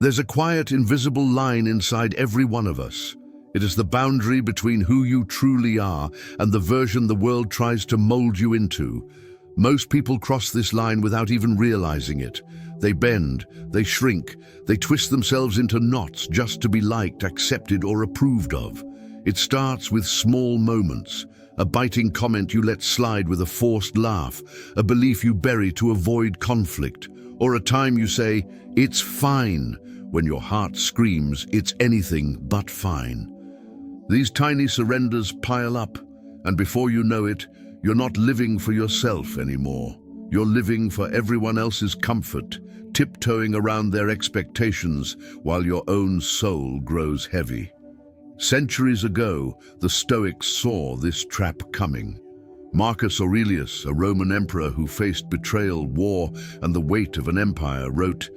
There's a quiet, invisible line inside every one of us. It is the boundary between who you truly are and the version the world tries to mold you into. Most people cross this line without even realizing it. They bend, they shrink, they twist themselves into knots just to be liked, accepted, or approved of. It starts with small moments, a biting comment you let slide with a forced laugh, a belief you bury to avoid conflict, or a time you say, "It's fine," when your heart screams, "It's anything but fine." These tiny surrenders pile up, and before you know it, you're not living for yourself anymore. You're living for everyone else's comfort, tiptoeing around their expectations while your own soul grows heavy. Centuries ago, the Stoics saw this trap coming. Marcus Aurelius, a Roman emperor who faced betrayal, war, and the weight of an empire, wrote,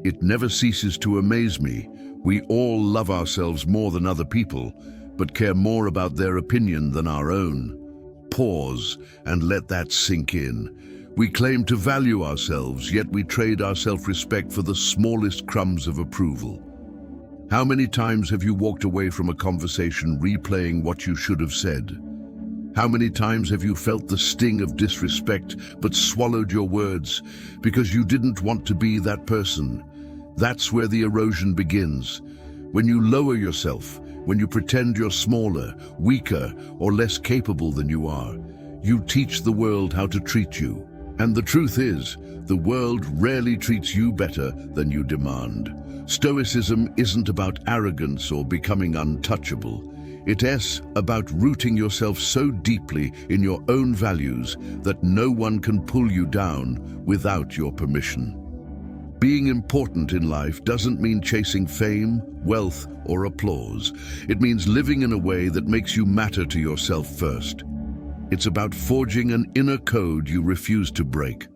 "It never ceases to amaze me. We all love ourselves more than other people, but care more about their opinion than our own." Pause and let that sink in. We claim to value ourselves, yet we trade our self-respect for the smallest crumbs of approval. How many times have you walked away from a conversation replaying what you should have said? How many times have you felt the sting of disrespect but swallowed your words because you didn't want to be that person? That's where the erosion begins. When you lower yourself, when you pretend you're smaller, weaker, or less capable than you are, you teach the world how to treat you. And the truth is, the world rarely treats you better than you demand. Stoicism isn't about arrogance or becoming untouchable. It's about rooting yourself so deeply in your own values that no one can pull you down without your permission. Being important in life doesn't mean chasing fame, wealth, or applause. It means living in a way that makes you matter to yourself first. It's about forging an inner code you refuse to break.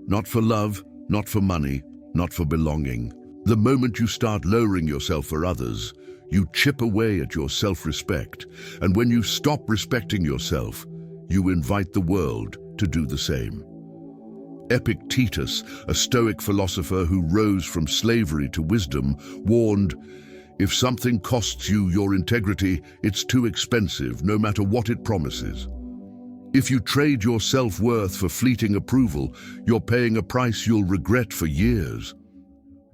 Not for love, not for money, not for belonging. The moment you start lowering yourself for others, you chip away at your self-respect. And when you stop respecting yourself, you invite the world to do the same. Epictetus, a Stoic philosopher who rose from slavery to wisdom, warned, "If something costs you your integrity, it's too expensive, no matter what it promises." If you trade your self-worth for fleeting approval, you're paying a price you'll regret for years.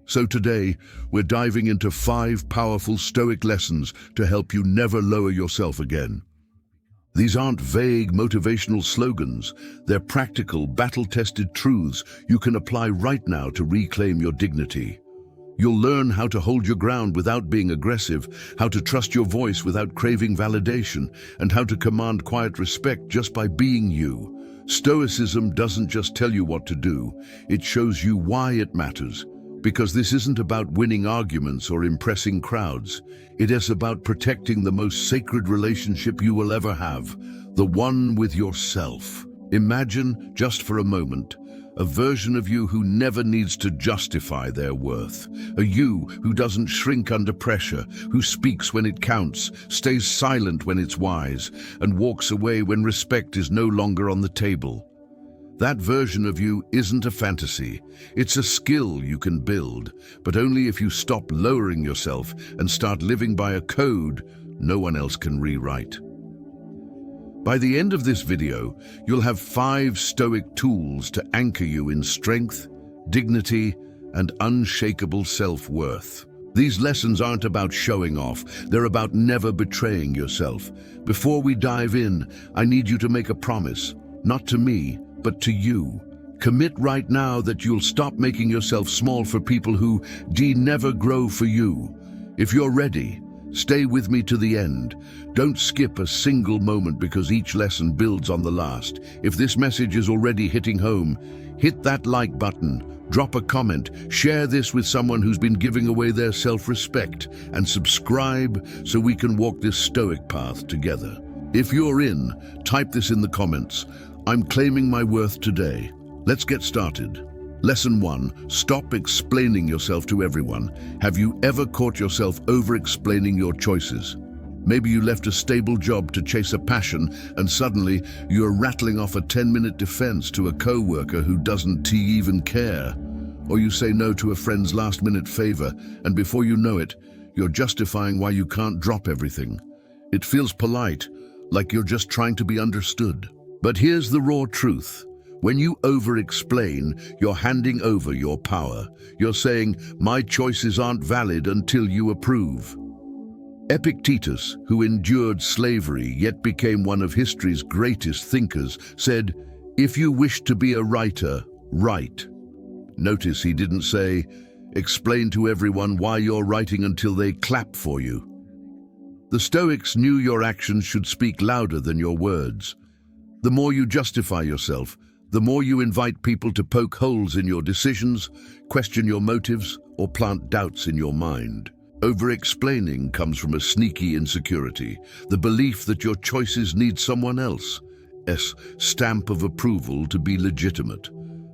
So today, we're diving into 5 powerful Stoic lessons to help you never lower yourself again. These aren't vague motivational slogans. They're practical, battle-tested truths you can apply right now to reclaim your dignity. You'll learn how to hold your ground without being aggressive, how to trust your voice without craving validation, and how to command quiet respect just by being you. Stoicism doesn't just tell you what to do, it shows you why it matters. Because this isn't about winning arguments or impressing crowds. It is about protecting the most sacred relationship you will ever have, the one with yourself. Imagine, just for a moment, a version of you who never needs to justify their worth. A you who doesn't shrink under pressure, who speaks when it counts, stays silent when it's wise, and walks away when respect is no longer on the table. That version of you isn't a fantasy. It's a skill you can build, but only if you stop lowering yourself and start living by a code no one else can rewrite. By the end of this video, you'll have 5 Stoic tools to anchor you in strength, dignity, and unshakable self-worth. These lessons aren't about showing off, they're about never betraying yourself. Before we dive in, I need you to make a promise, not to me, but to you. Commit right now that you'll stop making yourself small for people who never grow for you. If you're ready, stay with me to the end. Don't skip a single moment because each lesson builds on the last. If this message is already hitting home, hit that like button, drop a comment, share this with someone who's been giving away their self-respect, and subscribe so we can walk this Stoic path together. If you're in, type this in the comments. I'm claiming my worth today. Let's get started. Lesson 1, stop explaining yourself to everyone. Have you ever caught yourself over-explaining your choices? Maybe you left a stable job to chase a passion and suddenly you're rattling off a 10-minute defense to a co-worker who doesn't even care. Or you say no to a friend's last-minute favor, and before you know it, you're justifying why you can't drop everything. It feels polite, like you're just trying to be understood. But here's the raw truth. When you over-explain, you're handing over your power. You're saying, my choices aren't valid until you approve. Epictetus, who endured slavery yet became one of history's greatest thinkers, said, if you wish to be a writer, write. Notice he didn't say, explain to everyone why you're writing until they clap for you. The Stoics knew your actions should speak louder than your words. The more you justify yourself, the more you invite people to poke holes in your decisions, question your motives, or plant doubts in your mind. Over-explaining comes from a sneaky insecurity, the belief that your choices need someone else's stamp of approval to be legitimate.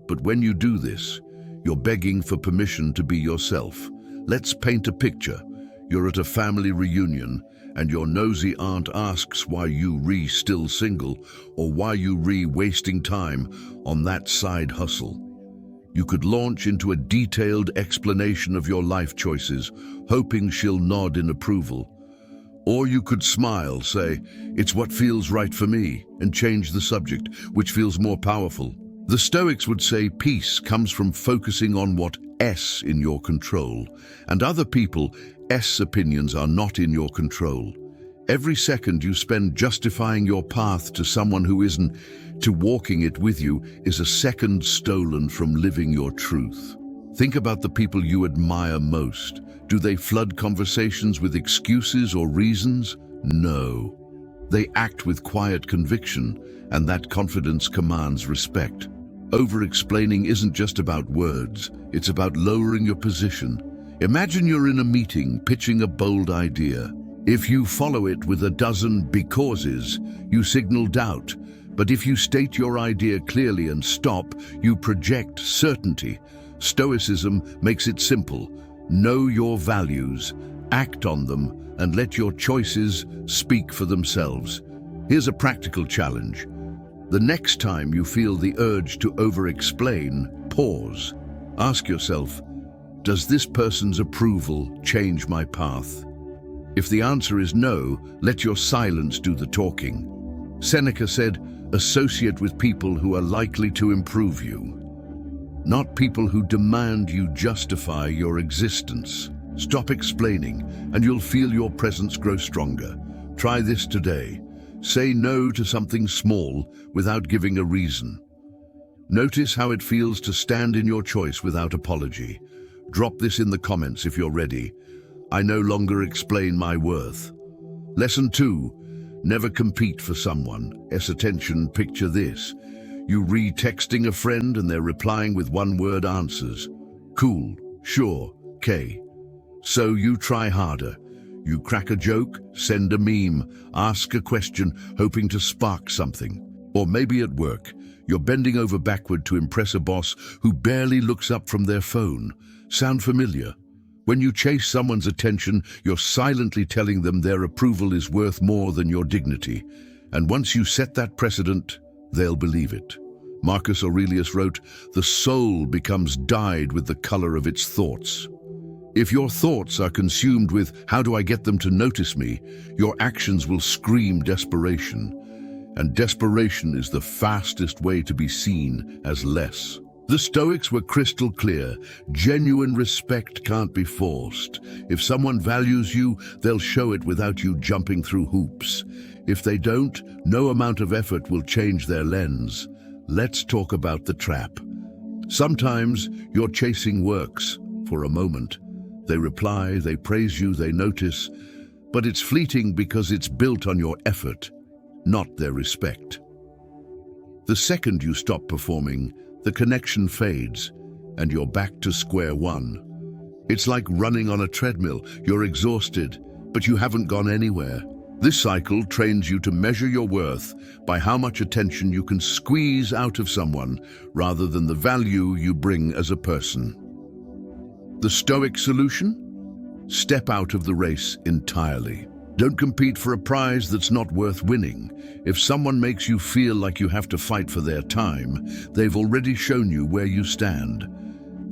But when you do this, you're begging for permission to be yourself. Let's paint a picture. You're at a family reunion, and your nosy aunt asks why you still single, or why you wasting time on that side hustle. You could launch into a detailed explanation of your life choices, hoping she'll nod in approval. Or you could smile, say, it's what feels right for me, and change the subject, which feels more powerful. The Stoics would say peace comes from focusing on what's in your control, and other people's opinions are not in your control. Every second you spend justifying your path to someone who isn't to walking it with you is a second stolen from living your truth. Think about the people you admire most. Do they flood conversations with excuses or reasons? No. They act with quiet conviction, and that confidence commands respect. Over-explaining isn't just about words, it's about lowering your position. Imagine you're in a meeting pitching a bold idea. If you follow it with a dozen becauses, you signal doubt. But if you state your idea clearly and stop, you project certainty. Stoicism makes it simple. Know your values, act on them, and let your choices speak for themselves. Here's a practical challenge. The next time you feel the urge to over-explain, pause. Ask yourself, does this person's approval change my path? If the answer is no, let your silence do the talking. Seneca said, associate with people who are likely to improve you, not people who demand you justify your existence. Stop explaining, and you'll feel your presence grow stronger. Try this today. Say no to something small without giving a reason. Notice how it feels to stand in your choice without apology. Drop this in the comments if you're ready. I no longer explain my worth. Lesson 2. Never compete for someone's attention. Picture this. You texting a friend and they're replying with one-word answers. Cool, sure, okay. So you try harder. You crack a joke, send a meme, ask a question, hoping to spark something. Or maybe at work, you're bending over backward to impress a boss who barely looks up from their phone. Sound familiar? When you chase someone's attention, you're silently telling them their approval is worth more than your dignity. And once you set that precedent, they'll believe it. Marcus Aurelius wrote, "The soul becomes dyed with the color of its thoughts." If your thoughts are consumed with, "How do I get them to notice me?" your actions will scream desperation. And desperation is the fastest way to be seen as less. The Stoics were crystal clear. Genuine respect can't be forced. If someone values you, they'll show it without you jumping through hoops. If they don't, no amount of effort will change their lens. Let's talk about the trap. Sometimes your chasing works for a moment. They reply, they praise you, they notice, but it's fleeting because it's built on your effort, not their respect. The second you stop performing, the connection fades, and you're back to square one. It's like running on a treadmill. You're exhausted, but you haven't gone anywhere. This cycle trains you to measure your worth by how much attention you can squeeze out of someone rather than the value you bring as a person. The Stoic solution? Step out of the race entirely. Don't compete for a prize that's not worth winning. If someone makes you feel like you have to fight for their time, they've already shown you where you stand.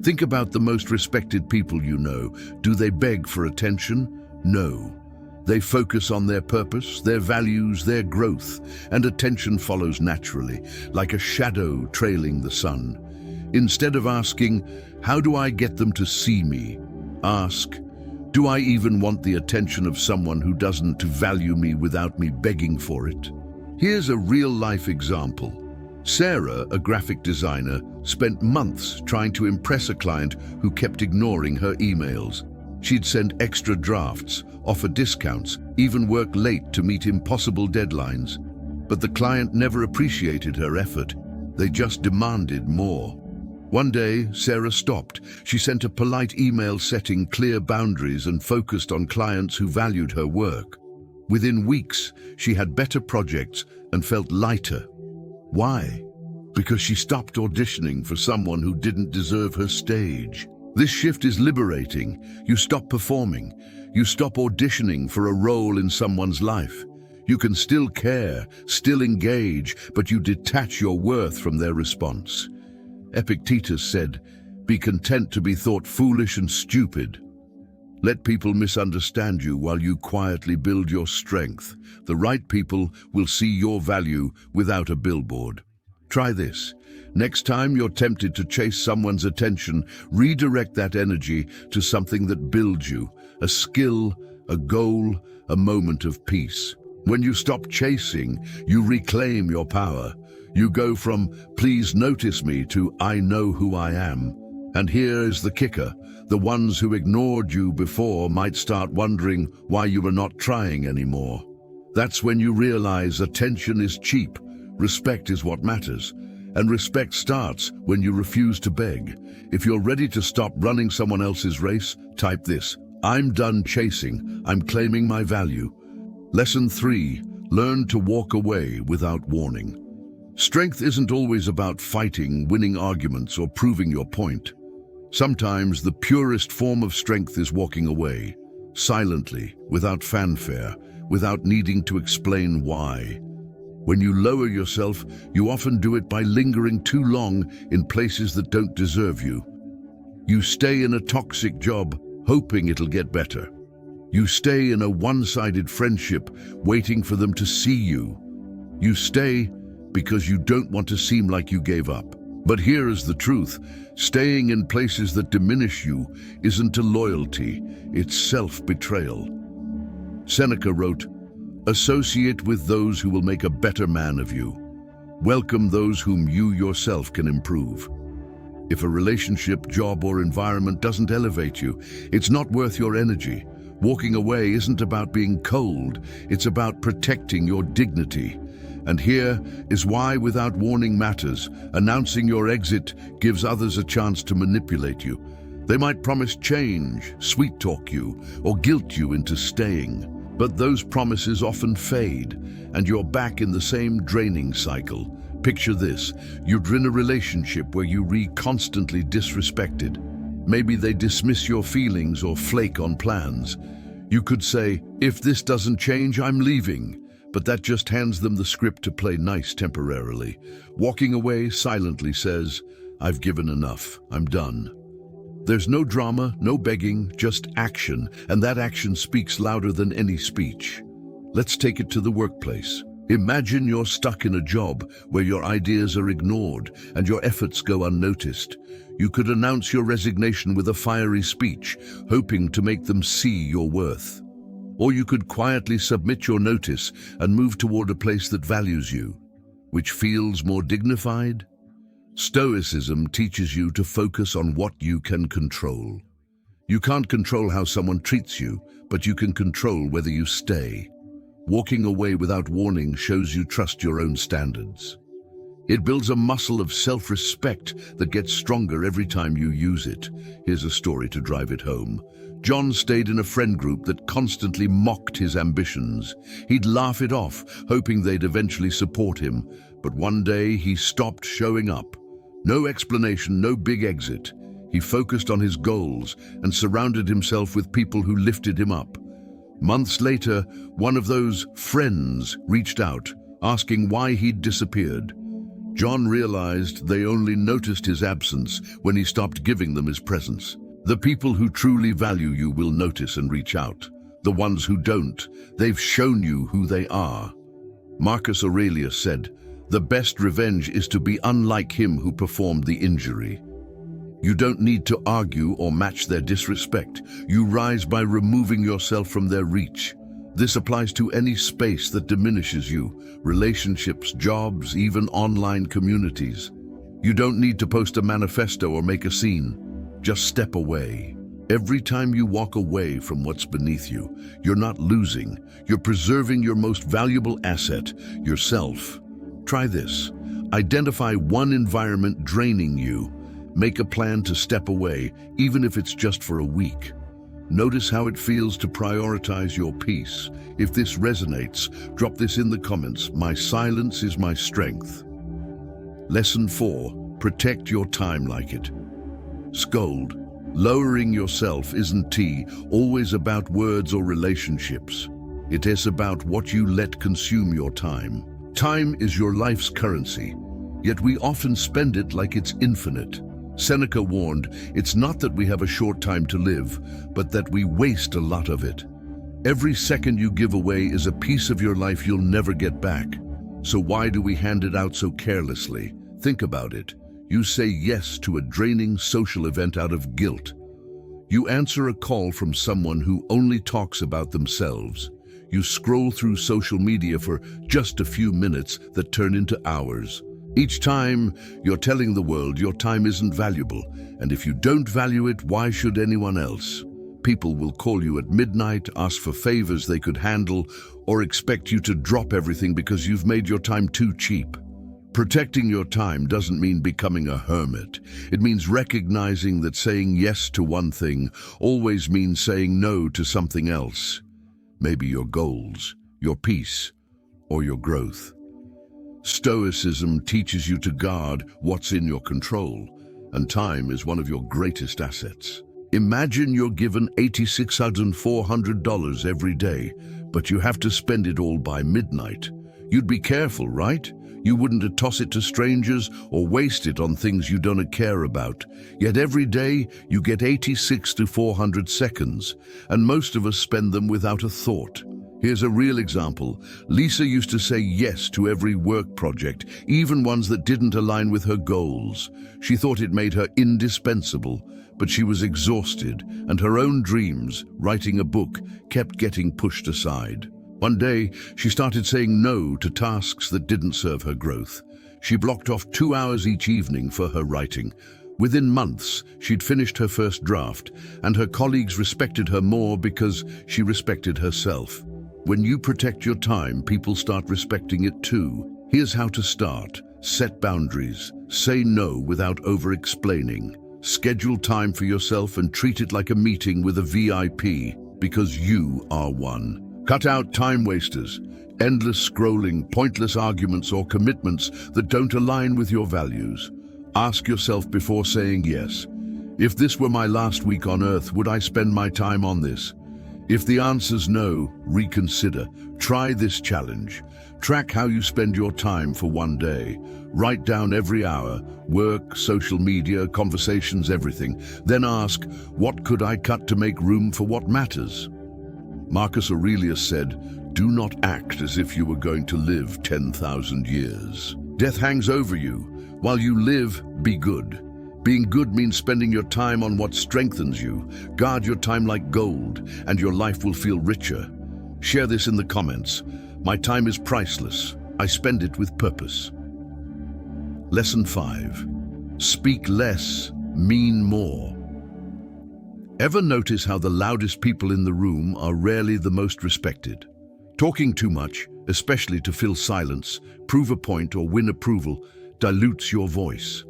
Think about the most respected people you know. Do they beg for attention? No. They focus on their purpose, their values, their growth, and attention follows naturally, like a shadow trailing the sun. Instead of asking, how do I get them to see me? Ask, do I even want the attention of someone who doesn't value me without me begging for it? Here's a real-life example. Sarah, a graphic designer, spent months trying to impress a client who kept ignoring her emails. She'd send extra drafts, offer discounts, even work late to meet impossible deadlines. But the client never appreciated her effort. They just demanded more. One day, Sarah stopped. She sent a polite email setting clear boundaries and focused on clients who valued her work. Within weeks, she had better projects and felt lighter. Why? Because she stopped auditioning for someone who didn't deserve her stage. This shift is liberating. You stop performing. You stop auditioning for a role in someone's life. You can still care, still engage, but you detach your worth from their response. Epictetus said, "Be content to be thought foolish and stupid." Let people misunderstand you while you quietly build your strength. The right people will see your value without a billboard. Try this. Next time you're tempted to chase someone's attention, redirect that energy to something that builds you, a skill, a goal, a moment of peace. When you stop chasing, you reclaim your power. You go from, "Please notice me," to, "I know who I am." And here is the kicker. The ones who ignored you before might start wondering why you were not trying anymore. That's when you realize attention is cheap. Respect is what matters. And respect starts when you refuse to beg. If you're ready to stop running someone else's race, type this: "I'm done chasing. I'm claiming my value." Lesson 3. Learn to walk away without warning. Strength isn't always about fighting, winning arguments, or proving your point. Sometimes the purest form of strength is walking away, silently, without fanfare, without needing to explain why. When you lower yourself, you often do it by lingering too long in places that don't deserve you. You stay in a toxic job, hoping it'll get better. You stay in a one-sided friendship, waiting for them to see you. You stay because you don't want to seem like you gave up. But here is the truth. Staying in places that diminish you isn't a loyalty, it's self-betrayal. Seneca wrote, "Associate with those who will make a better man of you. Welcome those whom you yourself can improve." If a relationship, job, or environment doesn't elevate you, it's not worth your energy. Walking away isn't about being cold, it's about protecting your dignity. And here is why without warning matters. Announcing your exit gives others a chance to manipulate you. They might promise change, sweet-talk you, or guilt you into staying. But those promises often fade, and you're back in the same draining cycle. Picture this: you're in a relationship where you constantly disrespected. Maybe they dismiss your feelings or flake on plans. You could say, "If this doesn't change, I'm leaving." But that just hands them the script to play nice temporarily. Walking away silently says, "I've given enough, I'm done." There's no drama, no begging, just action, and that action speaks louder than any speech. Let's take it to the workplace. Imagine you're stuck in a job where your ideas are ignored and your efforts go unnoticed. You could announce your resignation with a fiery speech, hoping to make them see your worth. Or you could quietly submit your notice and move toward a place that values you. Which feels more dignified? Stoicism teaches you to focus on what you can control. You can't control how someone treats you, but you can control whether you stay. Walking away without warning shows you trust your own standards. It builds a muscle of self-respect that gets stronger every time you use it. Here's a story to drive it home. John stayed in a friend group that constantly mocked his ambitions. He'd laugh it off, hoping they'd eventually support him. But one day he stopped showing up. No explanation, no big exit. He focused on his goals and surrounded himself with people who lifted him up. Months later, one of those friends reached out, asking why he'd disappeared. John realized they only noticed his absence when he stopped giving them his presence. The people who truly value you will notice and reach out. The ones who don't, they've shown you who they are. Marcus Aurelius said, "The best revenge is to be unlike him who performed the injury." You don't need to argue or match their disrespect. You rise by removing yourself from their reach. This applies to any space that diminishes you, relationships, jobs, even online communities. You don't need to post a manifesto or make a scene. Just step away. Every time you walk away from what's beneath you, you're not losing. You're preserving your most valuable asset, yourself. Try this. Identify one environment draining you. Make a plan to step away, even if it's just for a week. Notice how it feels to prioritize your peace. If this resonates, drop this in the comments. My silence is my strength. Lesson 4. Protect your time like it. Scold. Lowering yourself isn't always about words or relationships. It is about what you let consume your time. Time is your life's currency, yet we often spend it like it's infinite. Seneca warned, it's not that we have a short time to live, but that we waste a lot of it. Every second you give away is a piece of your life you'll never get back. So why do we hand it out so carelessly? Think about it. You say yes to a draining social event out of guilt. You answer a call from someone who only talks about themselves. You scroll through social media for just a few minutes that turn into hours. Each time, you're telling the world your time isn't valuable, and if you don't value it, why should anyone else? People will call you at midnight, ask for favors they could handle, or expect you to drop everything because you've made your time too cheap. Protecting your time doesn't mean becoming a hermit. It means recognizing that saying yes to one thing always means saying no to something else. Maybe your goals, your peace, or your growth. Stoicism teaches you to guard what's in your control, and time is one of your greatest assets. Imagine you're given $86,400 every day, but you have to spend it all by midnight. You'd be careful, right? You wouldn't toss it to strangers or waste it on things you don't care about. Yet every day you get 86 to 400 seconds, and most of us spend them without a thought. Here's a real example. Lisa used to say yes to every work project, even ones that didn't align with her goals. She thought it made her indispensable, but she was exhausted, and her own dreams, writing a book, kept getting pushed aside. One day, she started saying no to tasks that didn't serve her growth. She blocked off 2 hours each evening for her writing. Within months, she'd finished her first draft, and her colleagues respected her more because she respected herself. When you protect your time, people start respecting it too. Here's how to start. Set boundaries. Say no without over-explaining. Schedule time for yourself and treat it like a meeting with a VIP, because you are one. Cut out time wasters, endless scrolling, pointless arguments, or commitments that don't align with your values. Ask yourself before saying yes. If this were my last week on Earth, would I spend my time on this? If the answer's no, reconsider. Try this challenge. Track how you spend your time for one day. Write down every hour, work, social media, conversations, everything. Then ask, what could I cut to make room for what matters? Marcus Aurelius said, do not act as if you were going to live 10,000 years. Death hangs over you. While you live, be good. Being good means spending your time on what strengthens you. Guard your time like gold, and your life will feel richer. Share this in the comments. My time is priceless. I spend it with purpose. Lesson 5. Speak less, mean more. Ever notice how the loudest people in the room are rarely the most respected? Talking too much, especially to fill silence, prove a point, or win approval, dilutes your voice.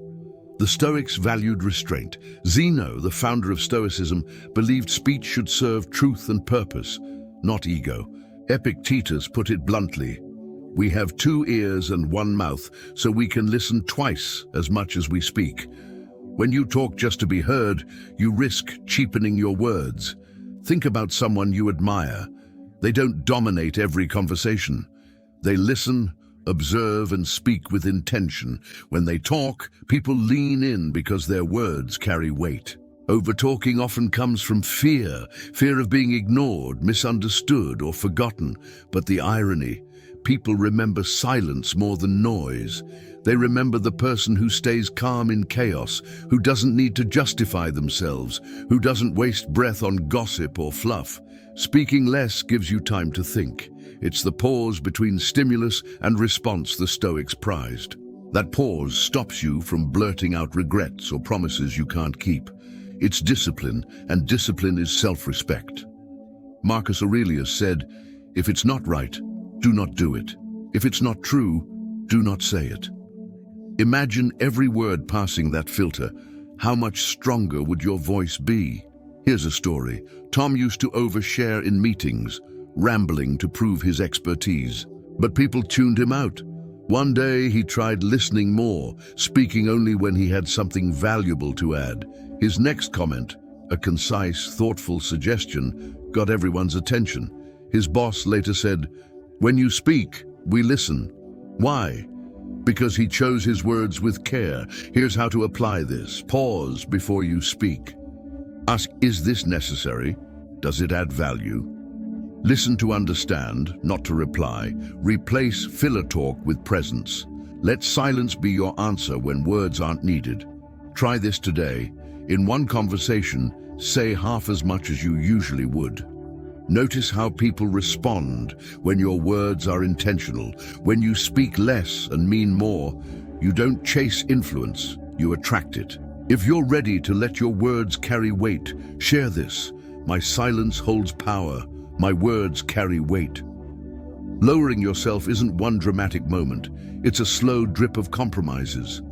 The Stoics valued restraint. Zeno, the founder of Stoicism, believed speech should serve truth and purpose, not ego. Epictetus put it bluntly, we have 2 ears and 1 mouth, so we can listen twice as much as we speak. When you talk just to be heard, you risk cheapening your words. Think about someone you admire. They don't dominate every conversation. They listen, observe and speak with intention. When they talk, people lean in because their words carry weight. Overtalking often comes from fear of being ignored, misunderstood, or forgotten. But the irony, people remember silence more than noise. They remember the person who stays calm in chaos, who doesn't need to justify themselves, who doesn't waste breath on gossip or fluff. Speaking less gives you time to think. It's the pause between stimulus and response the Stoics prized. That pause stops you from blurting out regrets or promises you can't keep. It's discipline, and discipline is self-respect. Marcus Aurelius said, "If it's not right, do not do it. If it's not true, do not say it." Imagine every word passing that filter. How much stronger would your voice be? Here's a story. Tom used to overshare in meetings, rambling to prove his expertise. But people tuned him out. One day he tried listening more, speaking only when he had something valuable to add. His next comment, a concise, thoughtful suggestion, got everyone's attention. His boss later said, "When you speak, we listen." Why? Because he chose his words with care. Here's how to apply this. Pause before you speak. Ask, is this necessary? Does it add value? Listen to understand, not to reply. Replace filler talk with presence. Let silence be your answer when words aren't needed. Try this today. In one conversation, say half as much as you usually would. Notice how people respond when your words are intentional. When you speak less and mean more, you don't chase influence, you attract it. If you're ready to let your words carry weight, share this. My silence holds power. My words carry weight. Lowering yourself isn't one dramatic moment. It's a slow drip of compromises.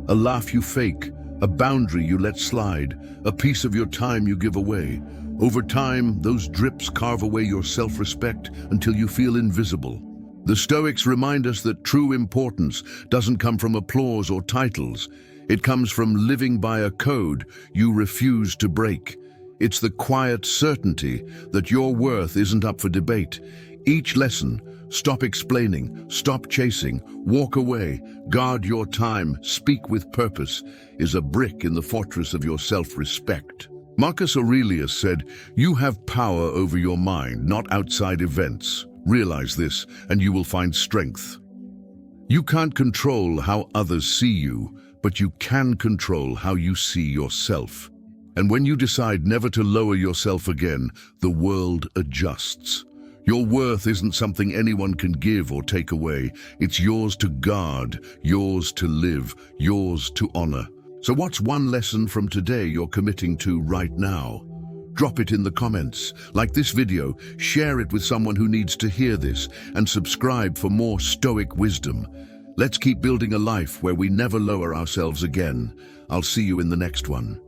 A laugh you fake, a boundary you let slide, a piece of your time you give away. Over time, those drips carve away your self-respect until you feel invisible. The Stoics remind us that true importance doesn't come from applause or titles. It comes from living by a code you refuse to break. It's the quiet certainty that your worth isn't up for debate. Each lesson, stop explaining, stop chasing, walk away, guard your time, speak with purpose, is a brick in the fortress of your self-respect. Marcus Aurelius said, "You have power over your mind, not outside events. Realize this, and you will find strength." You can't control how others see you, but you can control how you see yourself. And when you decide never to lower yourself again, the world adjusts. Your worth isn't something anyone can give or take away. It's yours to guard, yours to live, yours to honor. So what's one lesson from today you're committing to right now? Drop it in the comments. Like this video, share it with someone who needs to hear this, and subscribe for more Stoic wisdom. Let's keep building a life where we never lower ourselves again. I'll see you in the next one.